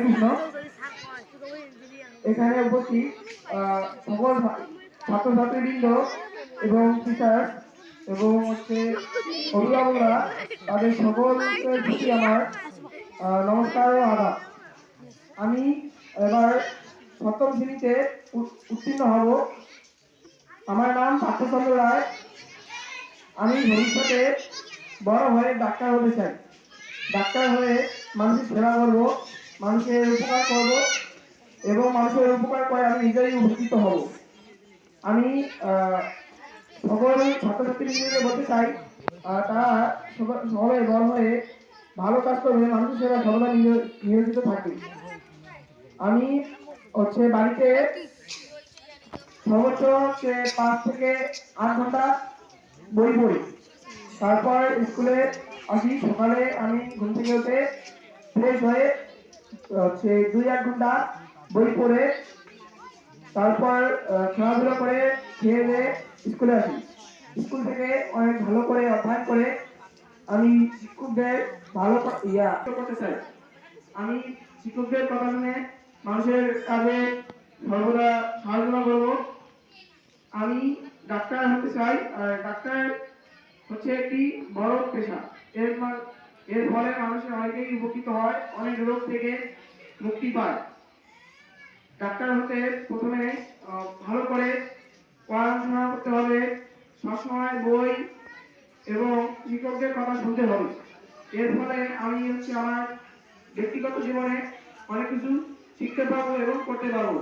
কৃষ্ণ। এখানে উপস্থিত সকল ছাত্রছাত্রীবৃন্দ এবং টিচার এবং অভিভাবকরা, তাদের সকলের প্রতি আমার নমস্কার ও আদাব। আমি এবার সপ্তম শ্রেণীতে উত্তীর্ণ হব। আমার নাম পার্থচন্দ্র রায়। আমি ভবিষ্যতে বড় হয়ে ডাক্তার হতে চাই। ডাক্তার হয়ে মানুষের সেবা করব, মানুষের উপকার করব এবং মানুষের উপকার করে আমি নিজেই উপকৃত হব। আমি সকল ছাত্রছাত্রীদেরকে বলতে চাই, তারা সবাই বড় হয়ে ভালো কাজ করবে, মানুষের সেবা সর্বদা নিয়োজিত থাকবে। আমি বাড়িতে সর্বোচ্চ 5 থেকে 8 ঘন্টা বই পড়ি। তারপর স্কুলে আসি। সকালে আমি ঘুম থেকে উঠে ফ্রেশ হয়ে 2-8 ঘন্টা বই পড়ে তারপর খেলাধুলা করে খেয়ে দিয়ে স্কুলে আসি। স্কুল থেকে অনেক ভালো করে অধ্যয়ন করে আমি শিক্ষকদের ভালো করতে চাই। আমি শিক্ষকদের কথা শুনে মানুষের কাজে সর্বদা সাহায্য করব। আমি ডাক্তার হতে চাই। আর ডাক্তার একটি বড় পেশা। এর ফলে মানুষের অনেকেই উপকৃত হয়, অনেক রোগ থেকে মুক্তি পায়। ডাক্তার হতে প্রথমে ভালো করে পড়াশোনা করতে হবে, সবসময় বই এবং শিক্ষকদের কথা শুনতে হবে। এর ফলে আমি আমার ব্যক্তিগত জীবনে অনেক কিছু শিখতে পারবো এবং করতে পারবো।